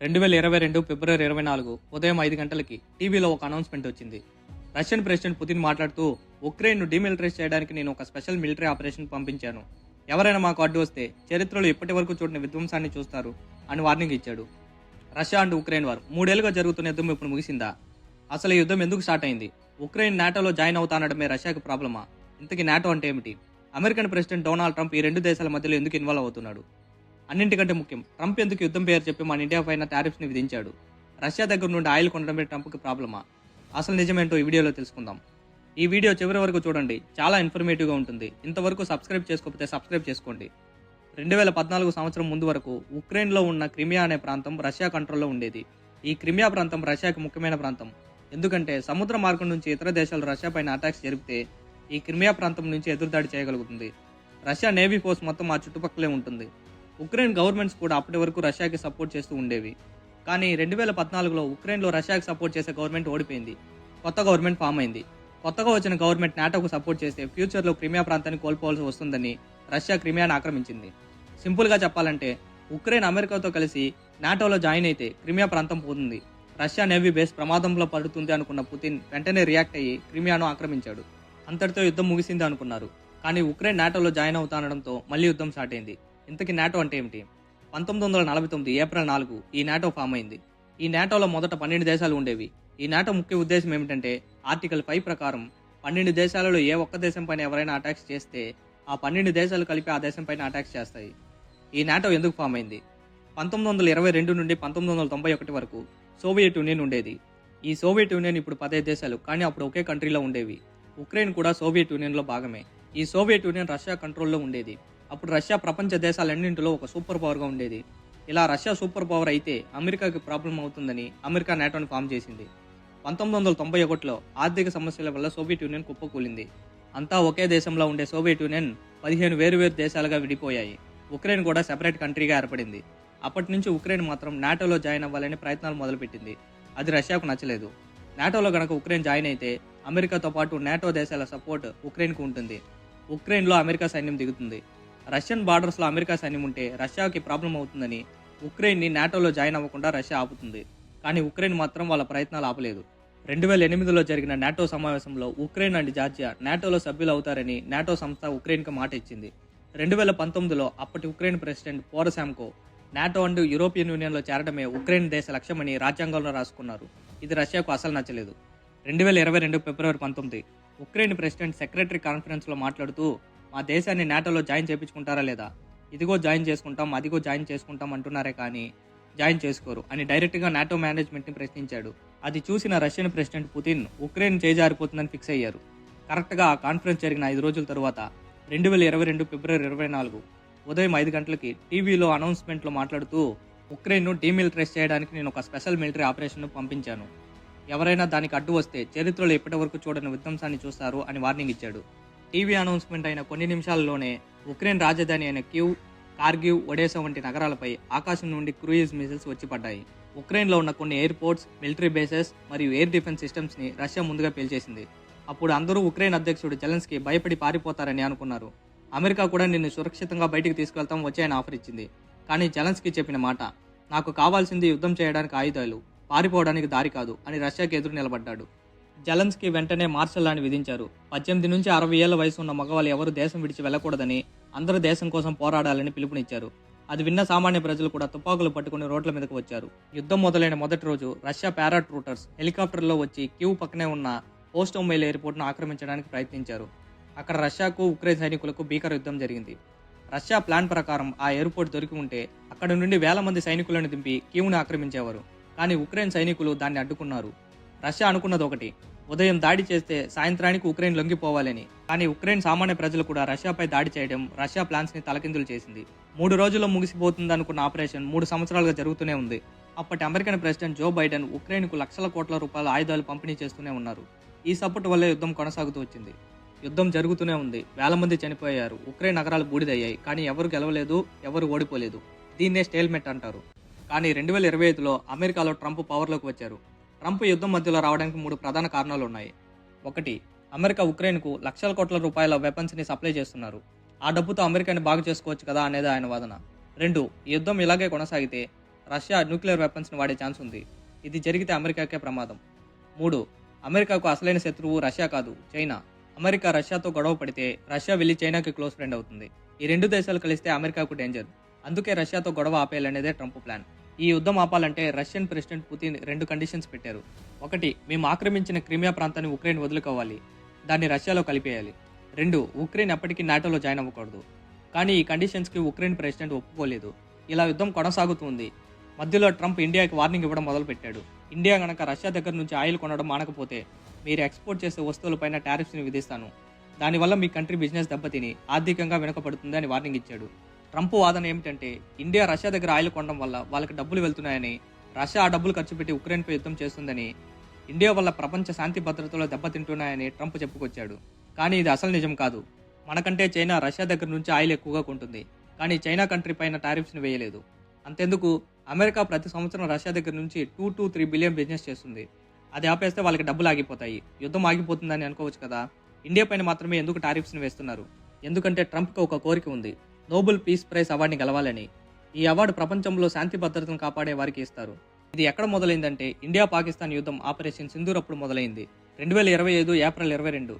2022 ఫిబ్రవరి 24 ఉదయం 5 గంటలకి టీవీలో ఒక అనౌన్స్మెంట్ వచ్చింది. రష్యన్ ప్రెసిడెంట్ పుతిన్ మాట్లాడుతూ, ఉక్రెయిన్ను డీమిలిటరైజ్ చేయడానికి నేను ఒక స్పెషల్ మిలిటరీ ఆపరేషన్ పంపించాను. ఎవరైనా మాకు అడ్డు వస్తే చరిత్రలో ఇప్పటి వరకు చూడని విధ్వంసాన్ని చూస్తారు అని వార్నింగ్ ఇచ్చాడు. రష్యా అండ్ ఉక్రెయిన్ వార్ 3 ఏళ్లుగా జరుగుతున్న యుద్ధం ఇప్పుడు ముగిసిందా? అసలు ఈ యుద్ధం ఎందుకు స్టార్ట్ అయింది? ఉక్రెయిన్ నాటోలో జాయిన్ అవుతానడమే రష్యాకు ప్రాబ్లమా? ఇంతకీ నాటో అంటే ఏమిటి? అమెరికన్ ప్రెసిడెంట్ డొనాల్డ్ ట్రంప్ ఈ రెండు దేశాల మధ్యలో ఎందుకు ఇన్వాల్వ్ అవుతున్నాడు? అన్నింటికంటే ముఖ్యం, ట్రంప్ ఎందుకు యుద్ధం పేరు చెప్పి మన ఇండియా పైన టారిఫ్స్ని విధించాడు? రష్యా దగ్గర నుండి ఆయిల్ కొనడమే ట్రంప్కి ప్రాబ్లమా? అసలు నిజమేంటో ఈ వీడియోలో తెలుసుకుందాం. ఈ వీడియో చివరి వరకు చూడండి, చాలా ఇన్ఫర్మేటివ్గా ఉంటుంది. ఇంతవరకు సబ్స్క్రైబ్ చేసుకోకపోతే సబ్స్క్రైబ్ చేసుకోండి. 2014 సంవత్సరం ముందు వరకు ఉక్రెయిన్లో ఉన్న క్రిమియా అనే ప్రాంతం రష్యా కంట్రోల్లో ఉండేది. ఈ క్రిమియా ప్రాంతం రష్యాకి ముఖ్యమైన ప్రాంతం. ఎందుకంటే సముద్ర మార్గం నుంచి ఇతర దేశాలు రష్యా పైన అటాక్స్ జరిపితే ఈ క్రిమియా ప్రాంతం నుంచి ఎదురుదాడి చేయగలుగుతుంది. రష్యా నేవీ ఫోర్స్ మొత్తం ఆ చుట్టుపక్కలే ఉంటుంది. ఉక్రెయిన్ గవర్నమెంట్స్ కూడా అప్పటి వరకు రష్యాకి సపోర్ట్ చేస్తూ ఉండేవి. కానీ 2014లో ఉక్రెయిన్లో రష్యాకి సపోర్ట్ చేసే గవర్నమెంట్ ఓడిపోయింది. కొత్త గవర్నమెంట్ ఫామ్ అయింది. కొత్తగా వచ్చిన గవర్నమెంట్ నాటోకు సపోర్ట్ చేస్తే ఫ్యూచర్లో క్రిమియా ప్రాంతాన్ని కోల్పోవాల్సి వస్తుందని రష్యా క్రిమియాను ఆక్రమించింది. సింపుల్గా చెప్పాలంటే, ఉక్రెయిన్ అమెరికాతో కలిసి నాటోలో జాయిన్ అయితే క్రిమియా ప్రాంతం పోతుంది. రష్యా నేవీ బేస్ ప్రమాదంలో పడుతుంది అనుకున్న పుతిన్ వెంటనే రియాక్ట్ అయ్యి క్రిమియాను ఆక్రమించాడు. అంతటితో యుద్ధం ముగిసింది అనుకున్నారు. కానీ ఉక్రెయిన్ నాటోలో జాయిన్ అవుతానడంతో మళ్ళీ యుద్ధం స్టార్ట్ అయింది. ఇంతకీ నాటో అంటే ఏమిటి? 1949 ఏప్రిల్ 4 ఈ నాటో ఫామ్ అయింది. ఈ నాటోలో మొదట 12 దేశాలు ఉండేవి. ఈ నాటో ముఖ్య ఉద్దేశం ఏమిటంటే, ఆర్టికల్ 5 ప్రకారం 12 దేశాలలో ఏ ఒక్క దేశం పైన ఎవరైనా అటాక్స్ చేస్తే ఆ 12 దేశాలు కలిపి ఆ దేశం పైన అటాక్స్ చేస్తాయి. ఈ నాటో ఎందుకు ఫామ్ అయింది? 1922 నుండి 1991 వరకు సోవియట్ యూనియన్ ఉండేది. ఈ సోవియట్ యూనియన్ ఇప్పుడు 15 దేశాలు, కానీ అప్పుడు ఒకే కంట్రీలో ఉండేవి. ఉక్రెయిన్ కూడా సోవియట్ యూనియన్లో భాగమే. ఈ సోవియట్ యూనియన్ రష్యా కంట్రోల్లో ఉండేది. అప్పుడు రష్యా ప్రపంచ దేశాలన్నింటిలో ఒక సూపర్ పవర్గా ఉండేది. ఇలా రష్యా సూపర్ పవర్ అయితే అమెరికాకి ప్రాబ్లం అవుతుందని అమెరికా నాటోని ఫామ్ చేసింది. 1991లో ఆర్థిక సమస్యల వల్ల సోవియట్ యూనియన్ కుప్పకూలింది. అంతా ఒకే దేశంలో ఉండే సోవియట్ యూనియన్ 15 వేరువేరు దేశాలుగా విడిపోయాయి. ఉక్రెయిన్ కూడా సెపరేట్ కంట్రీగా ఏర్పడింది. అప్పటి నుంచి ఉక్రెయిన్ మాత్రం నాటోలో జాయిన్ అవ్వాలని ప్రయత్నాలు మొదలుపెట్టింది. అది రష్యాకు నచ్చలేదు. నాటోలో గనక ఉక్రెయిన్ జాయిన్ అయితే అమెరికాతో పాటు నాటో దేశాల సపోర్ట్ ఉక్రెయిన్కు ఉంటుంది. ఉక్రెయిన్లో అమెరికా సైన్యం దిగుతుంది. రష్యన్ బార్డర్స్లో అమెరికా సైన్యం ఉంటే రష్యాకి ప్రాబ్లం అవుతుందని ఉక్రెయిన్ని నాటోలో జాయిన్ అవ్వకుండా రష్యా ఆపుతుంది. కానీ ఉక్రెయిన్ మాత్రం వాళ్ళ ప్రయత్నాలు ఆపలేదు. 2008లో జరిగిన నాటో సమావేశంలో ఉక్రెయిన్ అండ్ జార్జియా నాటోలో సభ్యులు అవుతారని నాటో సంస్థ ఉక్రెయిన్కి మాట ఇచ్చింది. 2019లో అప్పటి Ukraine president Poroshenko NATO and European యూనియన్లో చేరడమే ఉక్రెయిన్ దేశ లక్ష్యమని రాజ్యాంగంలో రాసుకున్నారు. ఇది రష్యాకు అసలు నచ్చలేదు. 2022 ఫిబ్రవరి 19 ఉక్రెయిన్ ప్రెసిడెంట్ సెక్రటరీ కాన్ఫరెన్స్లో మాట్లాడుతూ, మా దేశాన్ని నాటోలో జాయిన్ చేయించుకుంటారా లేదా? ఇదిగో జాయిన్ చేసుకుంటాం, అదిగో జాయిన్ చేసుకుంటాం అంటున్నారే కానీ జాయిన్ చేసుకోరు అని డైరెక్ట్గా నాటో మేనేజ్మెంట్ని ప్రశ్నించాడు. అది చూసిన రష్యన్ ప్రెసిడెంట్ పుతిన్ ఉక్రెయిన్ చేజారిపోతుందని ఫిక్స్ అయ్యారు. కరెక్ట్గా ఆ కాన్ఫరెన్స్ జరిగిన 5 రోజుల తరువాత 2022 ఫిబ్రవరి 24 ఉదయం 5 గంటలకి టీవీలో అనౌన్స్మెంట్లో మాట్లాడుతూ, ఉక్రెయిన్ను డీమిలిటరైజ్ చేయడానికి నేను ఒక స్పెషల్ మిలిటరీ ఆపరేషన్ను పంపించాను. ఎవరైనా దానికి అడ్డు వస్తే చరిత్రలో ఇప్పటి వరకు చూడని విధ్వంసాన్ని చూస్తారు అని వార్నింగ్ ఇచ్చాడు. టీవీ అనౌన్స్మెంట్ అయిన కొన్ని నిమిషాల్లోనే ఉక్రెయిన్ రాజధాని అయిన కీవ్, కార్గివ్, ఒడేసా వంటి నగరాలపై ఆకాశం నుండి క్రూయిజ్ మిసైల్స్ వచ్చి పడ్డాయి. ఉక్రెయిన్లో ఉన్న కొన్ని ఎయిర్పోర్ట్స్, మిలిటరీ బేసెస్ మరియు ఎయిర్ డిఫెన్స్ సిస్టమ్స్ని రష్యా ముందుగా పేల్చేసింది. అప్పుడు అందరూ ఉక్రెయిన్ అధ్యక్షుడు జెలెన్స్కీ భయపడి పారిపోతారని అనుకున్నారు. అమెరికా కూడా నిన్ను సురక్షితంగా బయటికి తీసుకెళ్తాం వచ్చి ఆయన ఆఫర్ ఇచ్చింది. కానీ జెలెన్స్కీ చెప్పిన మాట, నాకు కావాల్సింది యుద్ధం చేయడానికి ఆయుధాలు, పారిపోవడానికి దారి కాదు అని రష్యాకి ఎదురు నిలబడ్డాడు. జెలెన్స్కీ వెంటనే మార్షల్ లాని విధించారు. 18 నుంచి 60 ఏళ్ల వయసు ఉన్న మగవాళ్ళు ఎవరు దేశం విడిచి వెళ్లకూడదని, అందరూ దేశం కోసం పోరాడాలని పిలుపునిచ్చారు. అది విన్న సామాన్య ప్రజలు కూడా తుపాకులు పట్టుకుని రోడ్ల మీదకు వచ్చారు. యుద్ధం మొదలైన మొదటి రోజు రష్యా పారాట్రూటర్స్ హెలికాప్టర్లో వచ్చి కీవ్ పక్కనే ఉన్న పోస్టోమైల్ ఎయిర్పోర్ట్ను ఆక్రమించడానికి ప్రయత్నించారు. అక్కడ రష్యాకు ఉక్రెయిన్ సైనికులకు భీకర యుద్ధం జరిగింది. రష్యా ప్లాన్ ప్రకారం ఆ ఎయిర్పోర్ట్ దొరికి ఉంటే అక్కడ నుండి వేల మంది సైనికులను దింపి కీవ్ను ఆక్రమించేవారు. కానీ ఉక్రెయిన్ సైనికులు దాన్ని అడ్డుకున్నారు. రష్యా అనుకున్నది ఒకటి, ఉదయం దాడి చేస్తే సాయంత్రానికి ఉక్రెయిన్ లొంగిపోవాలని. కానీ ఉక్రెయిన్ సామాన్య ప్రజలు కూడా రష్యాపై దాడి చేయడం రష్యా ప్లాన్స్ని తలకిందులు చేసింది. 3 రోజుల్లో ముగిసిపోతుందనుకున్న ఆపరేషన్ 3 సంవత్సరాలుగా జరుగుతూనే ఉంది. అప్పటి అమెరికన్ ప్రెసిడెంట్ జో బైడెన్ ఉక్రెయిన్కు లక్షల కోట్ల రూపాయల ఆయుధాలు పంపిణీ చేస్తూనే ఉన్నారు. ఈ సపోర్ట్ వల్లే యుద్ధం కొనసాగుతూ వచ్చింది. యుద్ధం జరుగుతూనే ఉంది. వేల మంది చనిపోయారు. ఉక్రెయిన్ నగరాలు బూడిదయ్యాయి. కానీ ఎవరు గెలవలేదు, ఎవరు ఓడిపోలేదు. దీన్నే స్టేల్మెట్ అంటారు. కానీ 2025లో అమెరికాలో ట్రంప్ పవర్లోకి వచ్చారు. ట్రంప్ యుద్ధం మధ్యలో రావడానికి 3 ప్రధాన కారణాలు ఉన్నాయి. 1, అమెరికా ఉక్రెయిన్కు లక్షల కోట్ల రూపాయల వెపన్స్ని సప్లై చేస్తున్నారు. ఆ డబ్బుతో అమెరికాని బాగు చేసుకోవచ్చు కదా అనేది ఆయన వాదన. 2, ఈ యుద్ధం ఇలాగే కొనసాగితే రష్యా న్యూక్లియర్ వెపన్స్ని వాడే ఛాన్స్ ఉంది. ఇది జరిగితే అమెరికాకే ప్రమాదం. 3. అమెరికాకు అసలైన శత్రువు రష్యా కాదు, చైనా. అమెరికా రష్యాతో గొడవ పడితే రష్యా వెళ్ళి చైనాకి క్లోజ్ ఫ్రెండ్ అవుతుంది. ఈ రెండు దేశాలు కలిస్తే అమెరికాకు డేంజర్. అందుకే రష్యాతో గొడవ ఆపేయాలనేదే ట్రంప్ ప్లాన్. ఈ యుద్ధం ఆపాలంటే రష్యన్ ప్రెసిడెంట్ పుతిన్ 2 కండిషన్స్ పెట్టారు. 1. మేము ఆక్రమించిన క్రిమియా ప్రాంతాన్ని ఉక్రెయిన్ వదులుకోవాలి, దాన్ని రష్యాలో కలిపేయాలి. 2. ఉక్రెయిన్ ఎప్పటికీ నాటోలో జాయిన్ అవ్వకూడదు. కానీ ఈ కండిషన్స్కి ఉక్రెయిన్ ప్రెసిడెంట్ ఒప్పుకోలేదు. ఇలా యుద్ధం కొనసాగుతుంది. మధ్యలో ట్రంప్ ఇండియాకి వార్నింగ్ ఇవ్వడం మొదలుపెట్టాడు. ఇండియా గనక రష్యా దగ్గర నుంచి ఆయిల్ కొనడం మానకపోతే మీరు ఎక్స్పోర్ట్ చేసే వస్తువులపైన టారిఫ్స్ని విధిస్తాను, దానివల్ల మీ కంట్రీ బిజినెస్ దెబ్బతిని ఆర్థికంగా వెనుకబడుతుంది అని వార్నింగ్ ఇచ్చాడు. ట్రంప్ వాదన ఏమిటంటే ఇండియా రష్యా దగ్గర ఆయిల్ కొనడం వల్ల వాళ్ళకి డబ్బులు వెళ్తున్నాయని, రష్యా ఆ డబ్బులు ఖర్చు పెట్టి ఉక్రెయిన్పై యుద్ధం చేస్తుందని, ఇండియా వల్ల ప్రపంచ శాంతి భద్రతలో దెబ్బతింటున్నాయని ట్రంప్ చెప్పుకొచ్చాడు. కానీ ఇది అసలు నిజం కాదు. మనకంటే చైనా రష్యా దగ్గర నుంచి ఆయిల్ ఎక్కువగా కొంటుంది, కానీ చైనా కంట్రీ పైన టారిఫ్స్ని వేయలేదు. అంతెందుకు, అమెరికా ప్రతి సంవత్సరం రష్యా దగ్గర నుంచి 2 to 3 బిలియన్ బిజినెస్ చేస్తుంది. అది ఆపేస్తే వాళ్ళకి డబ్బులు ఆగిపోతాయి, యుద్ధం ఆగిపోతుందని అనుకోవచ్చు కదా. ఇండియా పైన మాత్రమే ఎందుకు టారిఫ్స్ని వేస్తున్నారు? ఎందుకంటే ట్రంప్కి ఒక కోరిక ఉంది, నోబెల్ పీస్ ప్రైజ్ అవార్డుని గెలవాలని. ఈ అవార్డు ప్రపంచంలో శాంతి భద్రతను కాపాడే వారికి ఇస్తారు. ఇది ఎక్కడ మొదలైందంటే ఇండియా పాకిస్తాన్ యుద్ధం ఆపరేషన్ సింధూర్ అప్పుడు మొదలైంది. 2025 ఏప్రిల్ 22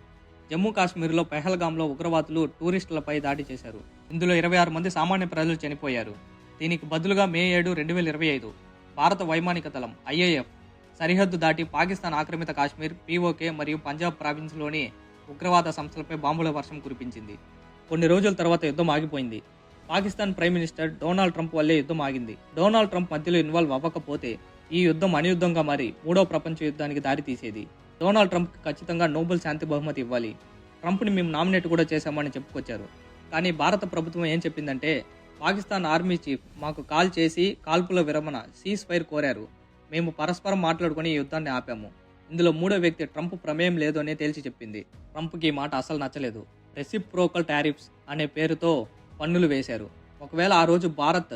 జమ్మూ కాశ్మీర్లో పెహల్గాంలో ఉగ్రవాదులు టూరిస్టులపై దాడి చేశారు. ఇందులో 26 మంది సామాన్య ప్రజలు చనిపోయారు. దీనికి బదులుగా మే 7, 2025 భారత వైమానిక దళం IAF సరిహద్దు దాటి పాకిస్తాన్ ఆక్రమిత కాశ్మీర్, POK మరియు పంజాబ్ ప్రావిన్స్లోని ఉగ్రవాద సంస్థలపై బాంబుల వర్షం కురిపించింది. కొన్ని రోజుల తర్వాత యుద్ధం ఆగిపోయింది. Pakistan prime minister Donald Trump వల్లే యుద్ధం ఆగింది. డొనాల్డ్ ట్రంప్ మధ్యలో ఇన్వాల్వ్ అవ్వకపోతే ఈ యుద్ధం అణుయుద్ధంగా మారి 3వ ప్రపంచ యుద్ధానికి దారి తీసేది. డొనాల్డ్ ట్రంప్కి ఖచ్చితంగా నోబెల్ శాంతి బహుమతి ఇవ్వాలి. ట్రంప్ని మేము నామినేట్ కూడా చేశామని చెప్పుకొచ్చారు. కానీ భారత ప్రభుత్వం ఏం చెప్పిందంటే పాకిస్తాన్ ఆర్మీ చీఫ్ మాకు కాల్ చేసి కాల్పుల విరమణ సీజ్ ఫైర్ కోరారు, మేము పరస్పరం మాట్లాడుకుని ఈ యుద్ధాన్ని ఆపాము. ఇందులో 3వ వ్యక్తి ట్రంప్ ప్రమేయం లేదు అని తేల్చి చెప్పింది. ట్రంప్కి ఈ మాట అసలు నచ్చలేదు. రెసిప్రోకల్ టారిఫ్స్ అనే పేరుతో పన్నులు వేశారు. ఒకవేళ ఆ రోజు భారత్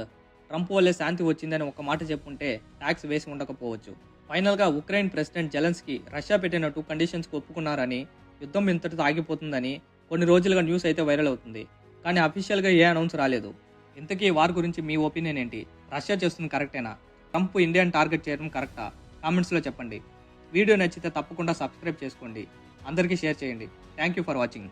ట్రంప్ వల్లే శాంతి వచ్చిందని ఒక మాట చెప్పుంటే ట్యాక్స్ వేసి ఉండకపోవచ్చు. ఫైనల్గా ఉక్రెయిన్ ప్రెసిడెంట్ జెలెన్స్కీ రష్యా పెట్టిన 2 కండిషన్స్కి ఒప్పుకున్నారని, యుద్ధం ఇంతటితో ఆగిపోతుందని కొన్ని రోజులుగా న్యూస్ అయితే వైరల్ అవుతుంది. కానీ అఫీషియల్గా ఏ అనౌన్స్ రాలేదు. ఇంతకీ వార్ గురించి మీ ఒపీనియన్ ఏంటి? రష్యా చేస్తుంది కరెక్టేనా? ట్రంప్ ఇండియాని టార్గెట్ చేయడం కరెక్టా? కామెంట్స్లో చెప్పండి. వీడియో నచ్చితే తప్పకుండా సబ్స్క్రైబ్ చేసుకోండి, అందరికీ షేర్ చేయండి. Thank you for watching.